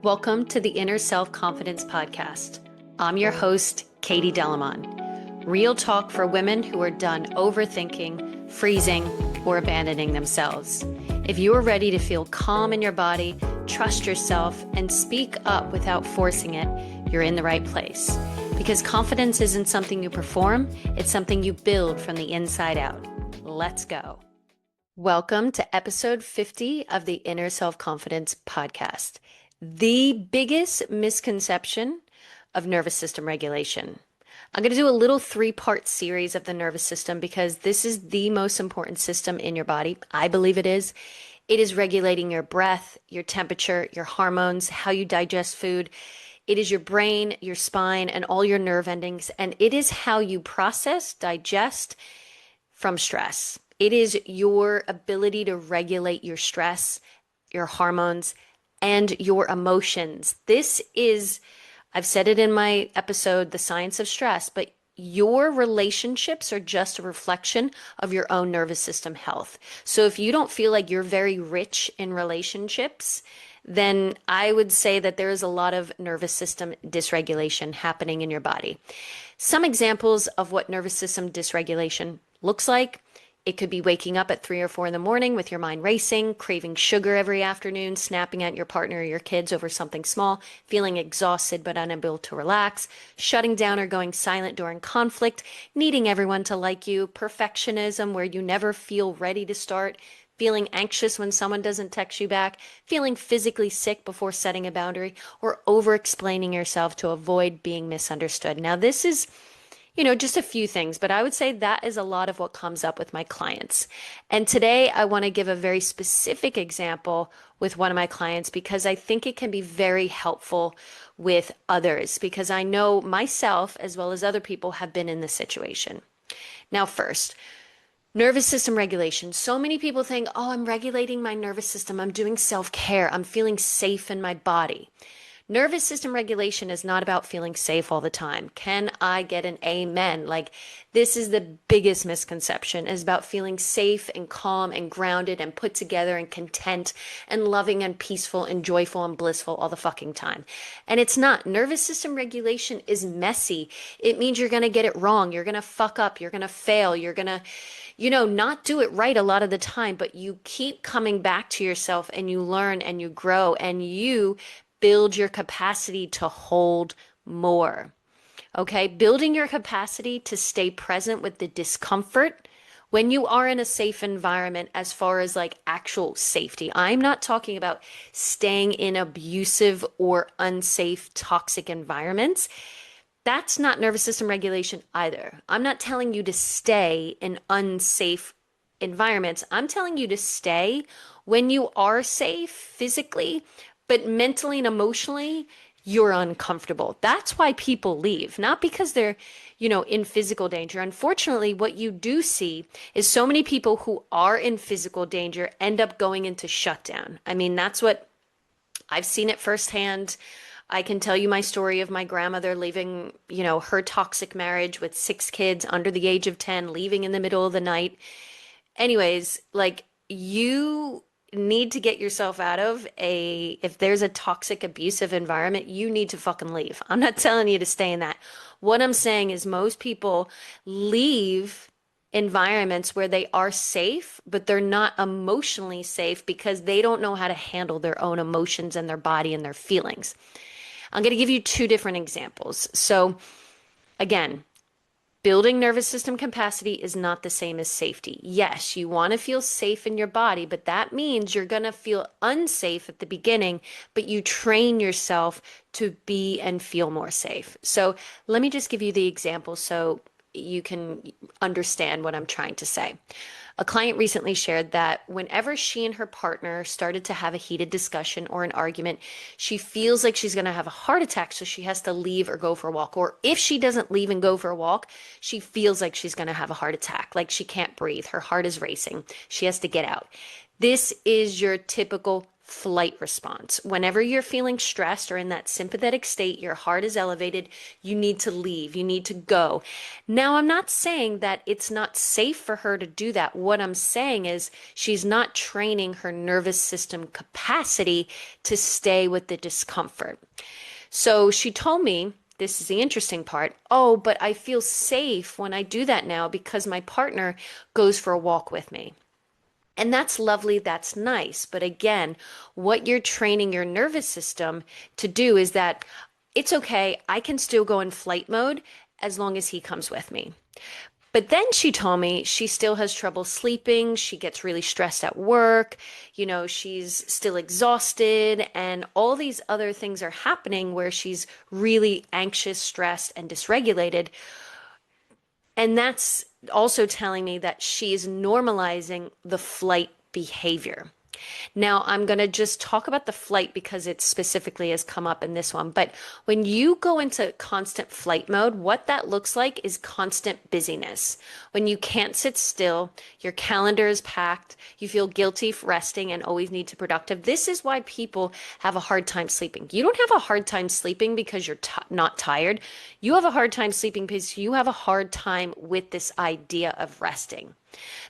Welcome to the Inner Self-Confidence Podcast. I'm your host, Katie Delamon. Real talk for women who are done overthinking, freezing, or abandoning themselves. If you are ready to feel calm in your body, trust yourself, and speak up without forcing it, you're in the right place. Because confidence isn't something you perform, it's something you build from the inside out. Let's go. Welcome to episode 50 of the Inner Self-Confidence Podcast. The biggest misconception of nervous system regulation. I'm going to do a little 3-part series of the nervous system because this is the most important system in your body. I believe it is. It is regulating your breath, your temperature, your hormones, how you digest food. It is your brain, your spine, and all your nerve endings. And it is how you process, digest from stress. It is your ability to regulate your stress, your hormones, and your emotions. This is, I've said it in my episode, The Science of Stress, but your relationships are just a reflection of your own nervous system health. So if you don't feel like you're very rich in relationships, then I would say that there is a lot of nervous system dysregulation happening in your body. Some examples of what nervous system dysregulation looks like. It could be waking up at 3 or 4 in the morning with your mind racing, craving sugar every afternoon, snapping at your partner or your kids over something small, feeling exhausted but unable to relax, shutting down or going silent during conflict, needing everyone to like you, perfectionism where you never feel ready to start, feeling anxious when someone doesn't text you back, feeling physically sick before setting a boundary, or over-explaining yourself to avoid being misunderstood. Now, this is just a few things, but I would say that is a lot of what comes up with my clients. And today I want to give a very specific example with one of my clients because I think it can be very helpful with others because I know myself as well as other people have been in this situation. Now, first, nervous system regulation. So many people think, oh, I'm regulating my nervous system. I'm doing self-care. I'm feeling safe in my body. Nervous system regulation is not about feeling safe all the time. Can I get an amen? This is the biggest misconception, is about feeling safe and calm and grounded and put together and content and loving and peaceful and joyful and blissful all the fucking time. And it's not. Nervous system regulation is messy. It means you're going to get it wrong. You're going to fuck up. You're going to fail. You're going to not do it right a lot of the time, but you keep coming back to yourself and you learn and you grow and you build your capacity to hold more. Okay, building your capacity to stay present with the discomfort when you are in a safe environment as far as actual safety. I'm not talking about staying in abusive or unsafe, toxic environments. That's not nervous system regulation either. I'm not telling you to stay in unsafe environments. I'm telling you to stay when you are safe physically, but mentally and emotionally, you're uncomfortable. That's why people leave, not because they're, in physical danger. Unfortunately, what you do see is so many people who are in physical danger end up going into shutdown. I mean, that's what I've seen it firsthand. I can tell you my story of my grandmother leaving, her toxic marriage with 6 kids under the age of 10, leaving in the middle of the night. Anyways, you need to get yourself out of if there's a toxic, abusive environment, you need to fucking leave. I'm not telling you to stay in that. What I'm saying is most people leave environments where they are safe, but they're not emotionally safe because they don't know how to handle their own emotions and their body and their feelings. I'm going to give you 2 different examples. So again, building nervous system capacity is not the same as safety. Yes, you want to feel safe in your body, but that means you're going to feel unsafe at the beginning, but you train yourself to be and feel more safe. So let me just give you the example so you can understand what I'm trying to say. A client recently shared that whenever she and her partner started to have a heated discussion or an argument, she feels like she's going to have a heart attack, so she has to leave or go for a walk. Or if she doesn't leave and go for a walk, she feels like she's going to have a heart attack, like she can't breathe. Her heart is racing. She has to get out. This is your typical flight response. Whenever you're feeling stressed or in that sympathetic state, your heart is elevated, you need to leave, you need to go. Now, I'm not saying that it's not safe for her to do that. What I'm saying is she's not training her nervous system capacity to stay with the discomfort. So she told me, this is the interesting part. Oh, but I feel safe when I do that now because my partner goes for a walk with me. And that's lovely, that's nice. But again, what you're training your nervous system to do is that it's okay, I can still go in flight mode as long as he comes with me. But then she told me she still has trouble sleeping. She gets really stressed at work. She's still exhausted, and all these other things are happening where she's really anxious, stressed, and dysregulated. And that's also telling me that she is normalizing the flight behavior. Now, I'm going to just talk about the flight because it specifically has come up in this one. But when you go into constant flight mode, what that looks like is constant busyness. When you can't sit still, your calendar is packed, you feel guilty for resting and always need to be productive. This is why people have a hard time sleeping. You don't have a hard time sleeping because you're not tired. You have a hard time sleeping because you have a hard time with this idea of resting.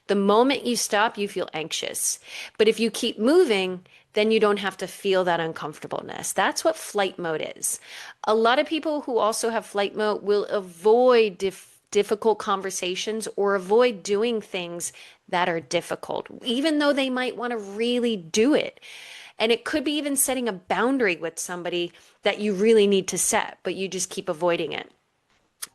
The moment you stop, you feel anxious. But if you keep moving, then you don't have to feel that uncomfortableness. That's what flight mode is. A lot of people who also have flight mode will avoid difficult conversations or avoid doing things that are difficult, even though they might want to really do it. And it could be even setting a boundary with somebody that you really need to set, but you just keep avoiding it.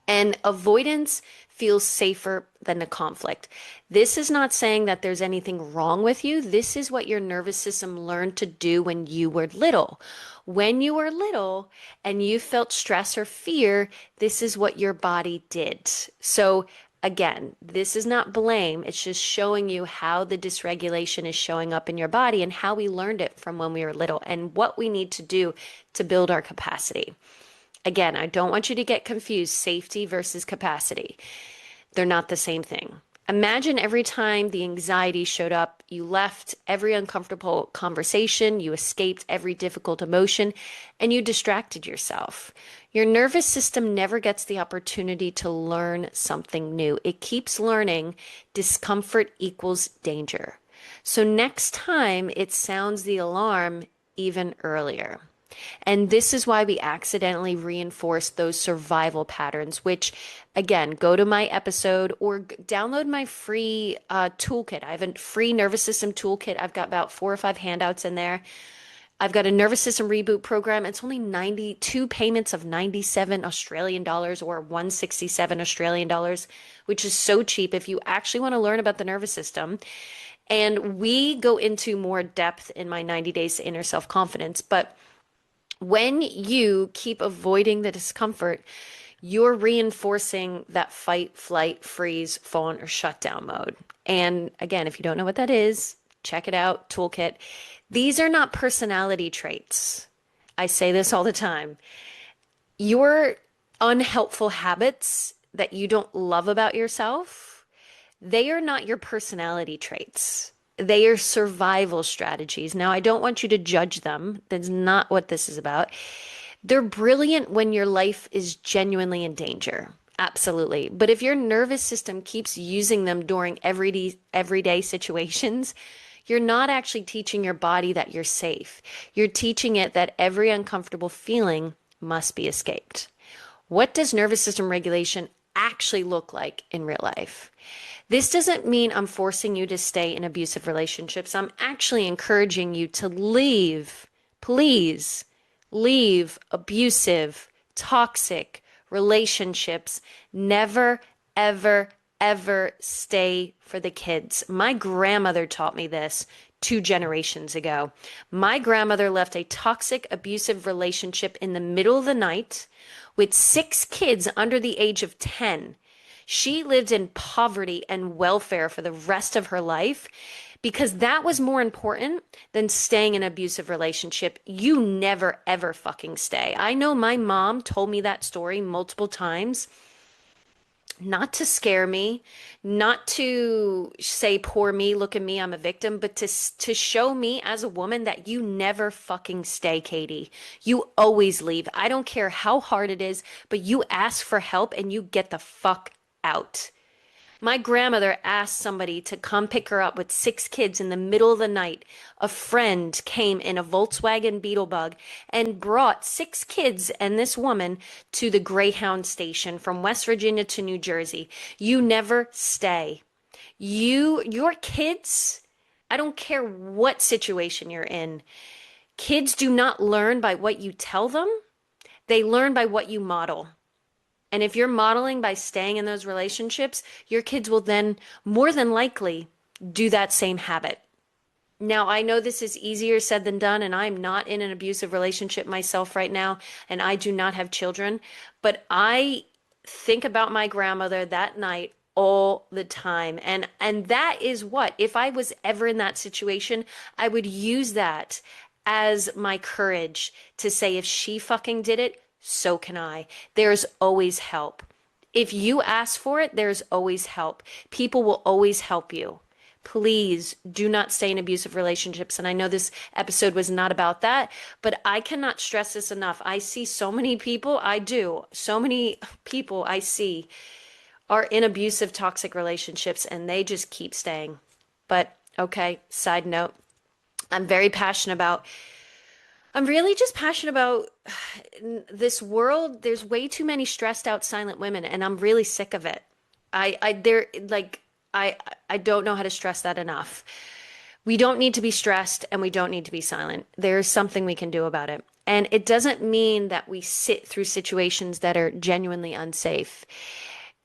And avoidance feels safer than the conflict. This is not saying that there's anything wrong with you. This is what your nervous system learned to do when you were little. When you were little and you felt stress or fear, this is what your body did. So again, this is not blame. It's just showing you how the dysregulation is showing up in your body and how we learned it from when we were little and what we need to do to build our capacity. Again, I don't want you to get confused, safety versus capacity. They're not the same thing. Imagine every time the anxiety showed up, you left every uncomfortable conversation, you escaped every difficult emotion, and you distracted yourself. Your nervous system never gets the opportunity to learn something new. It keeps learning discomfort equals danger. So next time it sounds the alarm even earlier. And this is why we accidentally reinforce those survival patterns, which again, go to my episode or download my free toolkit. I have a free nervous system toolkit. I've got about 4 or 5 handouts in there. I've got a nervous system reboot program. It's only 92 payments of 97 Australian dollars or 167 Australian dollars, which is so cheap if you actually want to learn about the nervous system. And we go into more depth in my 90 days to inner self-confidence. But when you keep avoiding the discomfort, you're reinforcing that fight, flight, freeze, fawn, or shutdown mode. And again, if you don't know what that is, check it out, toolkit. These are not personality traits. I say this all the time. Your unhelpful habits that you don't love about yourself, they are not your personality traits. They are survival strategies. Now, I don't want you to judge them. That's not what this is about. They're brilliant when your life is genuinely in danger. Absolutely. But if your nervous system keeps using them during everyday situations, you're not actually teaching your body that you're safe. You're teaching it that every uncomfortable feeling must be escaped. What does nervous system regulation actually look like in real life? This doesn't mean I'm forcing you to stay in abusive relationships. I'm actually encouraging you to leave. Please leave abusive, toxic relationships. Never, ever, ever stay for the kids. My grandmother taught me this 2 generations ago. My grandmother left a toxic, abusive relationship in the middle of the night with 6 kids under the age of 10. She lived in poverty and welfare for the rest of her life because that was more important than staying in an abusive relationship. You never, ever fucking stay. I know my mom told me that story multiple times. not to scare me, not to say, poor me, look at me, I'm a victim, but to show me as a woman that you never fucking stay, Katie. You always leave. I don't care how hard it is, but you ask for help and you get the fuck out. My grandmother asked somebody to come pick her up with 6 kids in the middle of the night. A friend came in a Volkswagen Beetle and brought 6 kids and this woman to the Greyhound station from West Virginia to New Jersey. You never stay. Your kids, I don't care what situation you're in. Kids do not learn by what you tell them. They learn by what you model. And if you're modeling by staying in those relationships, your kids will then more than likely do that same habit. Now, I know this is easier said than done, and I'm not in an abusive relationship myself right now, and I do not have children, but I think about my grandmother that night all the time. And that is what, if I was ever in that situation, I would use that as my courage to say, if she fucking did it, so can I. There's always help. If you ask for it, there's always help. People will always help you. Please do not stay in abusive relationships. And I know this episode was not about that, but I cannot stress this enough. I see so many people, so many people I see are in abusive, toxic relationships and they just keep staying. But okay, side note, I'm very passionate about I'm really just passionate about this world. There's way too many stressed out silent women, and I'm really sick of it. They're like, I, I don't know how to stress that enough. We don't need to be stressed and we don't need to be silent. There's something we can do about it. And it doesn't mean that we sit through situations that are genuinely unsafe.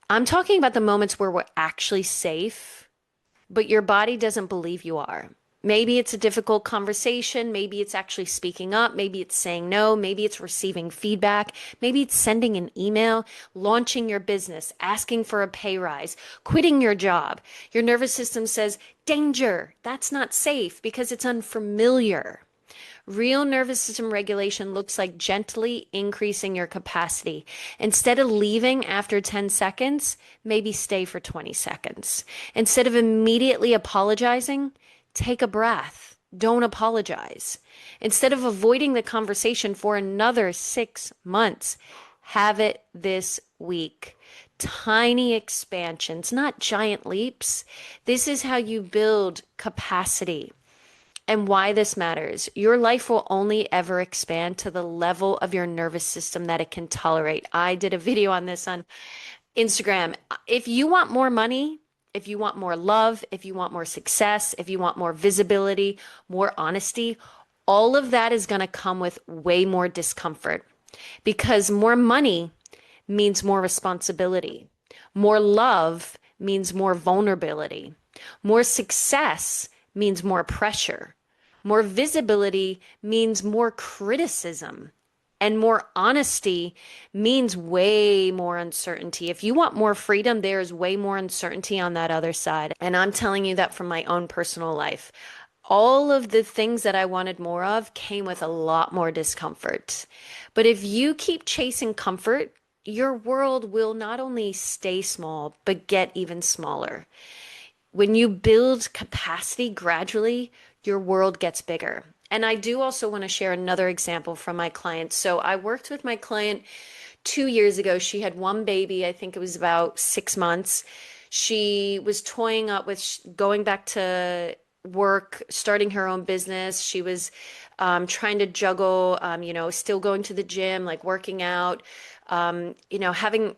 I'm talking about the moments where we're actually safe, but your body doesn't believe you are. Maybe it's a difficult conversation. Maybe it's actually speaking up. Maybe it's saying no. Maybe it's receiving feedback. Maybe it's sending an email, launching your business, asking for a pay rise, quitting your job. Your nervous system says, danger. That's not safe because it's unfamiliar. Real nervous system regulation looks like gently increasing your capacity. Instead of leaving after 10 seconds, maybe stay for 20 seconds. Instead of immediately apologizing, take a breath. Don't apologize. Instead of avoiding the conversation for another 6 months, have it this week. Tiny expansions, not giant leaps. This is how you build capacity. And why this matters. Your life will only ever expand to the level of your nervous system that it can tolerate. I did a video on this on Instagram. If you want more money, if you want more love, if you want more success, if you want more visibility, more honesty, all of that is going to come with way more discomfort because more money means more responsibility. More love means more vulnerability. More success means more pressure. More visibility means more criticism. And more honesty means way more uncertainty. If you want more freedom, there is way more uncertainty on that other side. And I'm telling you that from my own personal life. All of the things that I wanted more of came with a lot more discomfort. But if you keep chasing comfort, your world will not only stay small, but get even smaller. When you build capacity gradually, your world gets bigger. And I do also want to share another example from my client. So I worked with my client 2 years ago. She had one baby. I think it was about 6 months. She was toying up with going back to work, starting her own business. She was trying to juggle, still going to the gym, like working out, having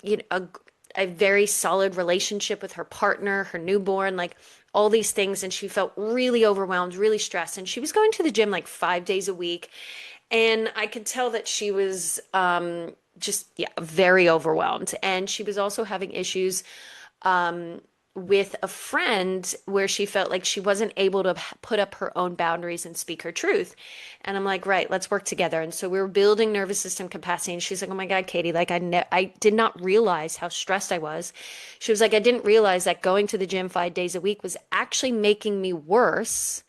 a very solid relationship with her partner, her newborn, like all these things. And she felt really overwhelmed, really stressed. And she was going to the gym like 5 days a week. And I could tell that she was very overwhelmed. And she was also having issues with a friend where she felt like she wasn't able to put up her own boundaries and speak her truth. And I'm like, right, let's work together. And so we were building nervous system capacity. And she's like, oh my God, Katie, like I did not realize how stressed I was. She was like, I didn't realize that going to the gym 5 days a week was actually making me worse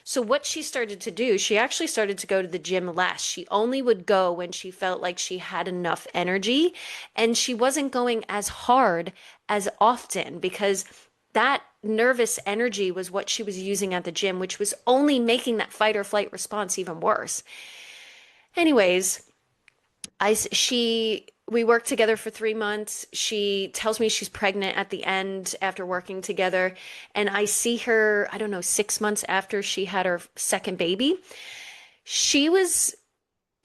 So what she started to do, she actually started to go to the gym less. She only would go when she felt like she had enough energy, and she wasn't going as hard as often because that nervous energy was what she was using at the gym, which was only making that fight or flight response even worse. Anyways, we worked together for 3 months. She tells me she's pregnant at the end after working together. And I see her, I don't know, 6 months after she had her second baby. She was,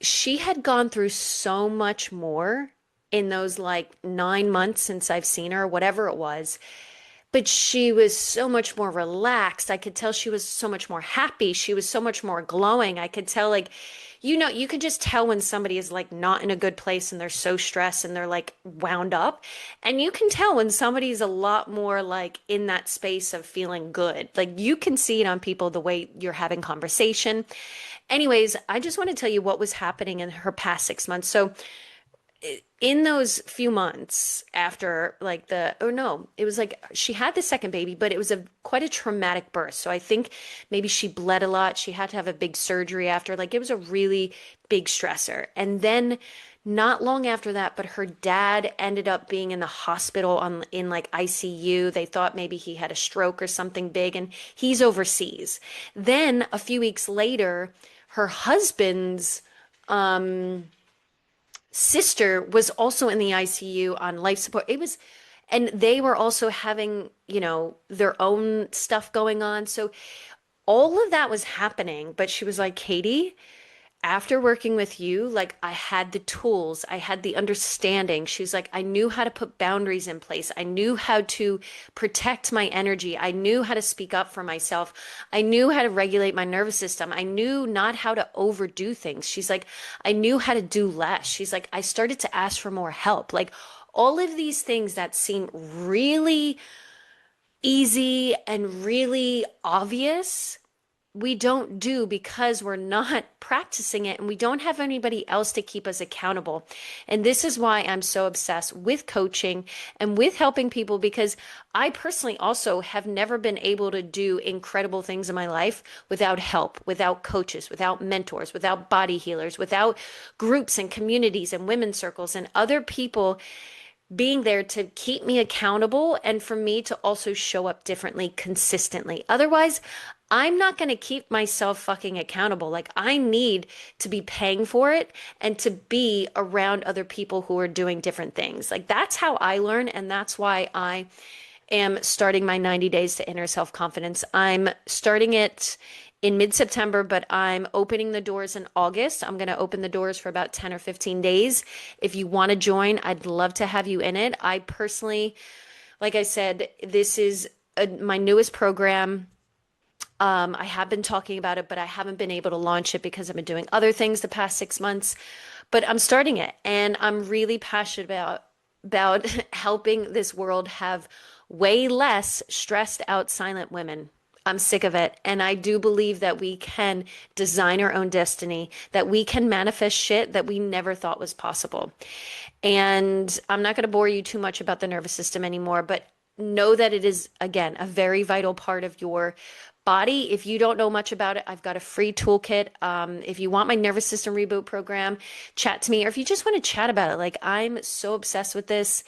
she had gone through so much more in those like 9 months since I've seen her, whatever it was. But she was so much more relaxed. I could tell she was so much more happy. She was so much more glowing. I could tell, like, you could just tell when somebody is like not in a good place and they're so stressed and they're like wound up. And you can tell when somebody's a lot more like in that space of feeling good. Like you can see it on people the way you're having conversation. Anyways, I just want to tell you what was happening in her past 6 months. So in those few months after like it was like she had the second baby, but it was quite a traumatic birth. So I think maybe she bled a lot. She had to have a big surgery after, like it was a really big stressor. And then not long after that, but her dad ended up being in the hospital in like ICU. They thought maybe he had a stroke or something big, and he's overseas. Then a few weeks later, her husband's sister was also in the ICU on life support. And they were also having, their own stuff going on. So all of that was happening. But she was like, Katie, after working with you, like I had the tools, I had the understanding. She's like, I knew how to put boundaries in place. I knew how to protect my energy. I knew how to speak up for myself. I knew how to regulate my nervous system. I knew not how to overdo things. She's like, I knew how to do less. She's like, I started to ask for more help. Like all of these things that seem really easy and really obvious we don't do because we're not practicing it and we don't have anybody else to keep us accountable. And this is why I'm so obsessed with coaching and with helping people, because I personally also have never been able to do incredible things in my life without help, without coaches, without mentors, without body healers, without groups and communities and women's circles and other people being there to keep me accountable and for me to also show up differently consistently. Otherwise, I'm not going to keep myself fucking accountable. Like I need to be paying for it and to be around other people who are doing different things. Like that's how I learn. And that's why I am starting my 90 days to inner self-confidence. I'm starting it in mid-September, but I'm opening the doors in August. I'm going to open the doors for about 10 or 15 days. If you want to join, I'd love to have you in it. I personally, like I said, this is my newest program. I have been talking about it, but I haven't been able to launch it because I've been doing other things the past 6 months. But I'm starting it, and I'm really passionate about helping this world have way less stressed out silent women. I'm sick of it. And I do believe that we can design our own destiny, that we can manifest shit that we never thought was possible. And I'm not going to bore you too much about the nervous system anymore, but know that it is, again, a very vital part of your body. If you don't know much about it, I've got a free toolkit. If you want my nervous system reboot program, chat to me. Or if you just want to chat about it, like I'm so obsessed with this.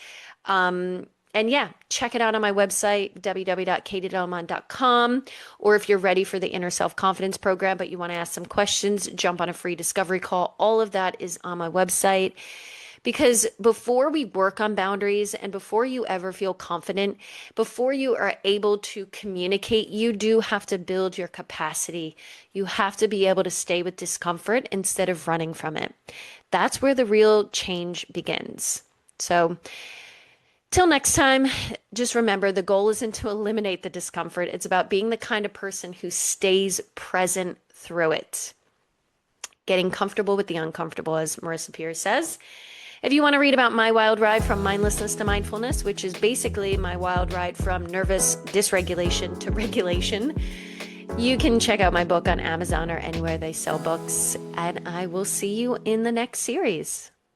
And yeah, check it out on my website, www.katiedelmon.com. Or if you're ready for the Inner Self-Confidence program, but you want to ask some questions, jump on a free discovery call. All of that is on my website. Because before we work on boundaries and before you ever feel confident, before you are able to communicate, you do have to build your capacity. You have to be able to stay with discomfort instead of running from it. That's where the real change begins. So, till next time, just remember the goal isn't to eliminate the discomfort. It's about being the kind of person who stays present through it. Getting comfortable with the uncomfortable, as Marissa Peer says. If you want to read about my wild ride from mindlessness to mindfulness, which is basically my wild ride from nervous dysregulation to regulation, you can check out my book on Amazon or anywhere they sell books. And I will see you in the next series.